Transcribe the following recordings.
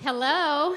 Hello.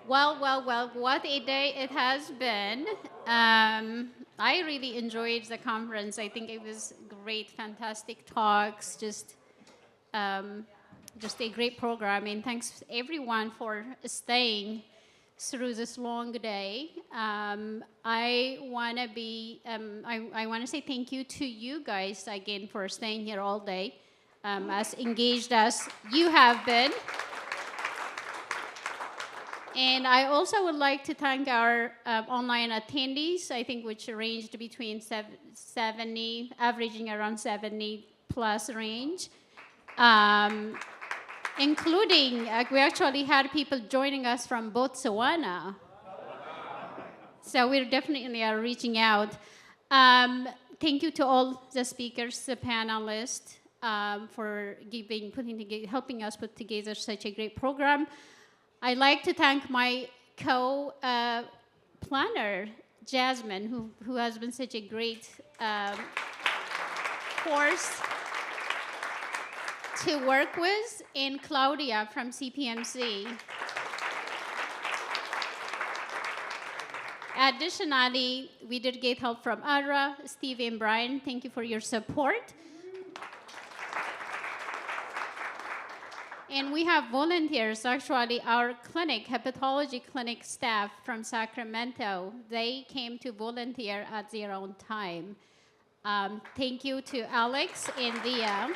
Well, what a day it has been. I really enjoyed the conference. I think it was great, fantastic talks, um, just a great program. And thanks everyone for staying through this long day. I want to I want to say thank you to you guys again for staying here all day, as engaged as you have been. And I also would like to thank our online attendees, I think which ranged between 70, averaging around 70 plus range, including, we actually had people joining us from Botswana. So we're definitely are reaching out. Thank you to all the speakers, the panelists, for helping us put together such a great program. I'd like to thank my co-planner, Jasmine, who has been such a great force to work with, and Claudia from CPMC. Additionally, we did get help from Ara, Steve, and Brian. Thank you for your support. And we have volunteers, actually, our clinic, hepatology clinic staff from Sacramento. They came to volunteer at their own time. Thank you to Alex and Dia.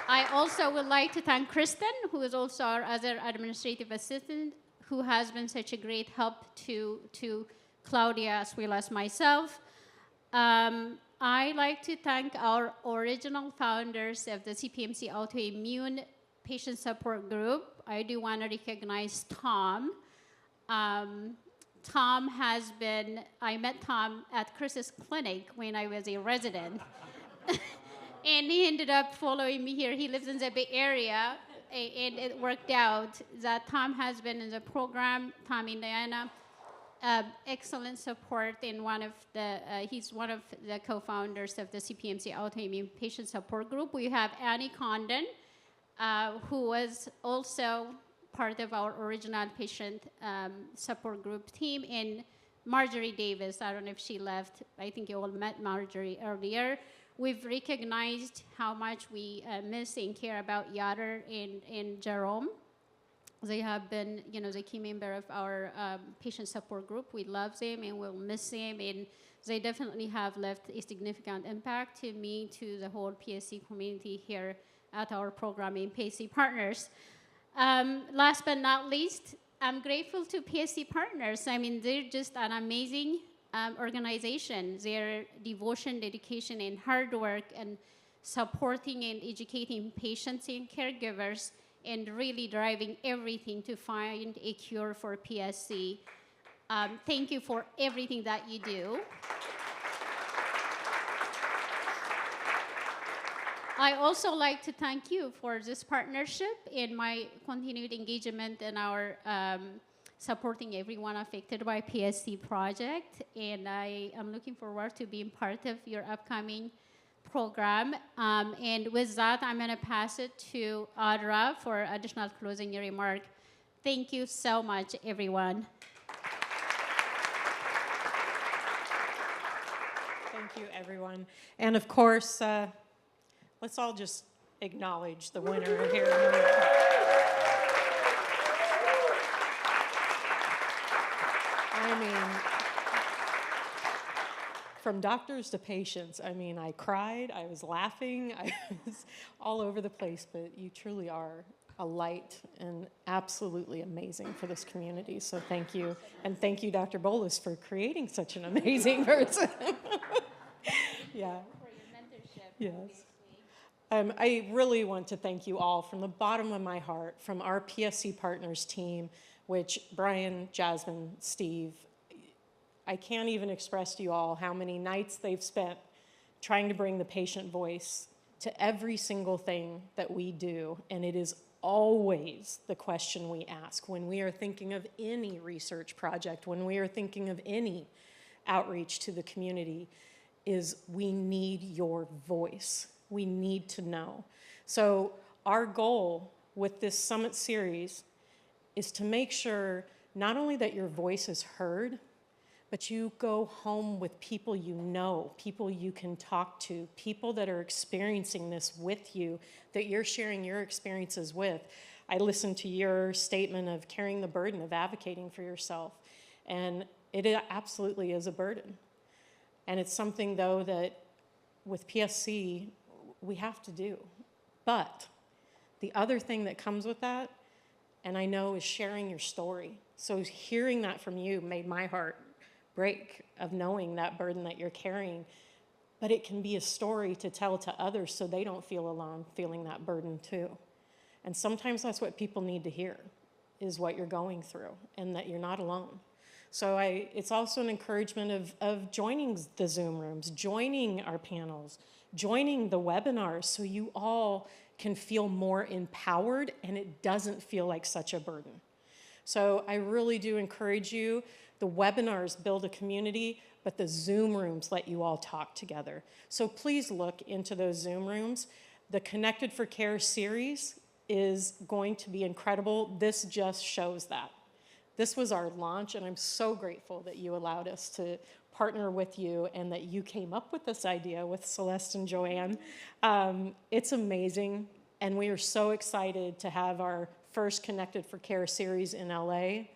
I also would like to thank Kristen, who is also our other administrative assistant, who has been such a great help to Claudia as well as myself. I like to thank our original founders of the CPMC Autoimmune Patient Support Group. I do want to recognize Tom. Tom has been, I met Tom at Chris's clinic when I was a resident. And he ended up following me here. He lives in the Bay Area, and it worked out that Tom has been in the program, Tom Indiana. Excellent support in he's one of the co-founders of the CPMC Autoimmune Patient Support Group. We have Annie Condon, who was also part of our original patient support group team, and Marjorie Davis. I don't know if she left. I think you all met Marjorie earlier. We've recognized how much we miss and care about Yader and Jerome. They have been, the key member of our patient support group. We love them and we'll miss them. And they definitely have left a significant impact to me, to the whole PSC community here at our program in PSC Partners. Last but not least, I'm grateful to PSC Partners. I mean, they're just an amazing organization. Their devotion, dedication, and hard work and supporting and educating patients and caregivers and really driving everything to find a cure for PSC. Thank you for everything that you do. I also like to thank you for this partnership and my continued engagement in our supporting everyone affected by PSC project. And I am looking forward to being part of your upcoming program. And with that, I'm going to pass it to Audra for additional closing remark. Thank you so much, everyone. Thank you, everyone. And of course, let's all just acknowledge the winner here. I mean, from doctors to patients, I mean, I cried, I was laughing, I was all over the place, but you truly are a light and absolutely amazing for this community. So thank you. And thank you, Dr. Bolus, for creating such an amazing person. Yeah. For your mentorship. Yes. I really want to thank you all from the bottom of my heart, from our PSC Partners team, which Brian, Jasmine, Steve, I can't even express to you all how many nights they've spent trying to bring the patient voice to every single thing that we do. And it is always the question we ask when we are thinking of any research project, when we are thinking of any outreach to the community, is we need your voice. We need to know. So our goal with this summit series is to make sure not only that your voice is heard, but you go home with people you know, people you can talk to, people that are experiencing this with you, that you're sharing your experiences with. I listened to your statement of carrying the burden of advocating for yourself, and it absolutely is a burden. And it's something, though, that with PSC, we have to do. But the other thing that comes with that, and I know, is sharing your story. So hearing that from you made my heart break, of knowing that burden that you're carrying. But it can be a story to tell to others so they don't feel alone feeling that burden too. And sometimes that's what people need to hear, is what you're going through and that you're not alone. So it's also an encouragement of joining the Zoom rooms, joining our panels, joining the webinars, so you all can feel more empowered and it doesn't feel like such a burden. So I really do encourage you. The webinars build a community, but the Zoom rooms let you all talk together. So please look into those Zoom rooms. The Connected for Care series is going to be incredible. This just shows that. This was our launch, and I'm so grateful that you allowed us to partner with you and that you came up with this idea with Celeste and Joanne. It's amazing, and we are so excited to have our first Connected for Care series in LA.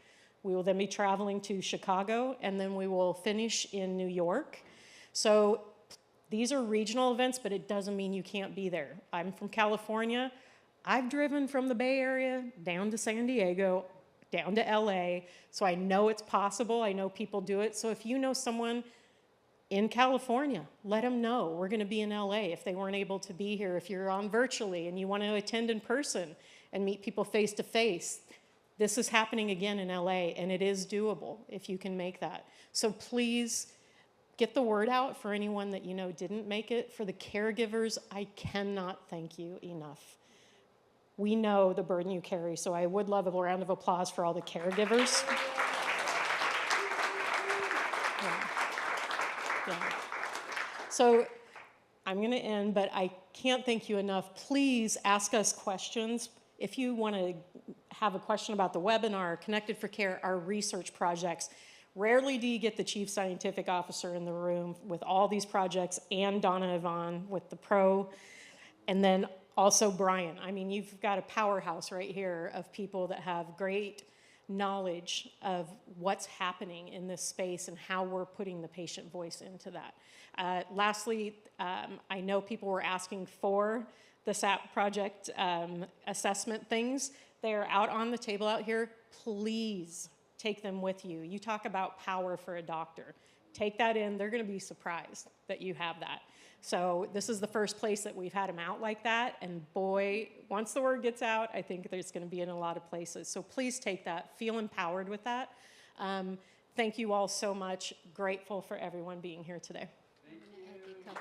We will then be traveling to Chicago, and then we will finish in New York. So these are regional events, but it doesn't mean you can't be there. I'm from California. I've driven from the Bay Area down to San Diego, down to LA, so I know it's possible. I know people do it. So if you know someone in California, let them know. We're going to be in LA if they weren't able to be here. If you're on virtually and you want to attend in person and meet people face to face, this is happening again in LA, and it is doable if you can make that. So please get the word out for anyone that you know didn't make it. For the caregivers, I cannot thank you enough. We know the burden you carry, so I would love a round of applause for all the caregivers. Yeah. So I'm going to end, but I can't thank you enough. Please ask us questions. If you want to have a question about the webinar, Connected for Care, our research projects, rarely do you get the chief scientific officer in the room with all these projects, and Donna Yvonne with the pro, and then also Brian. I mean, you've got a powerhouse right here of people that have great knowledge of what's happening in this space and how we're putting the patient voice into that. Lastly, I know people were asking for the SAP project assessment things. They're out on the table out here. Please take them with you. You talk about power for a doctor. Take that in. They're going to be surprised that you have that. So this is the first place that we've had them out like that. And boy, once the word gets out, I think there's going to be in a lot of places. So please take that. Feel empowered with that. Thank you all so much. Grateful for everyone being here today. Thank you.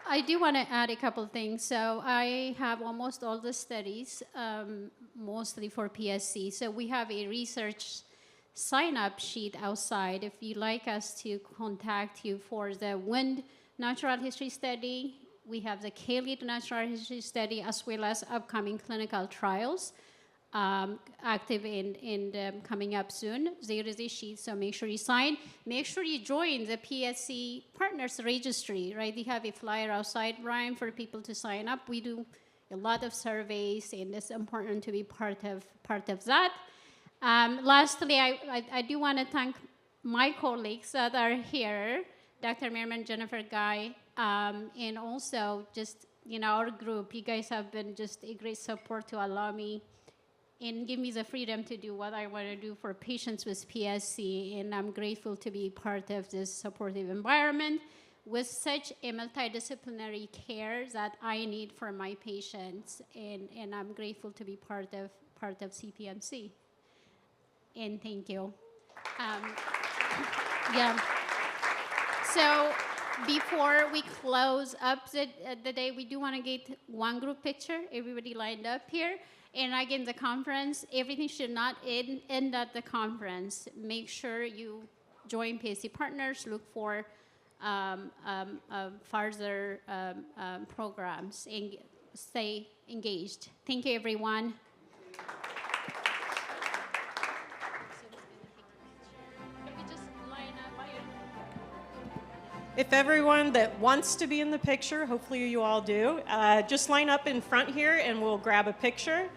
I do want to add a couple things. So I have almost all the studies, mostly for PSC. So we have a research sign-up sheet outside. If you'd like us to contact you for the WIND natural history study, we have the KLEAD natural history study, as well as upcoming clinical trials active and coming up soon. There is a sheet, so make sure you sign. Make sure you join the PSC Partners Registry, right? They have a flyer outside, Brian, for people to sign up. We do a lot of surveys, and it's important to be part of that. Lastly, I do want to thank my colleagues that are here, Dr. Merriman, Jennifer Guy, and also just, our group. You guys have been just a great support to allow me and give me the freedom to do what I want to do for patients with PSC, and I'm grateful to be part of this supportive environment with such a multidisciplinary care that I need for my patients, and I'm grateful to be part of CPMC. And thank you. Yeah. So before we close up the day, we do want to get one group picture, everybody lined up here. And again, the conference, everything should not end at the conference. Make sure you join PSC Partners, look for further programs, and stay engaged. Thank you, everyone. If everyone that wants to be in the picture, hopefully you all do, just line up in front here and we'll grab a picture.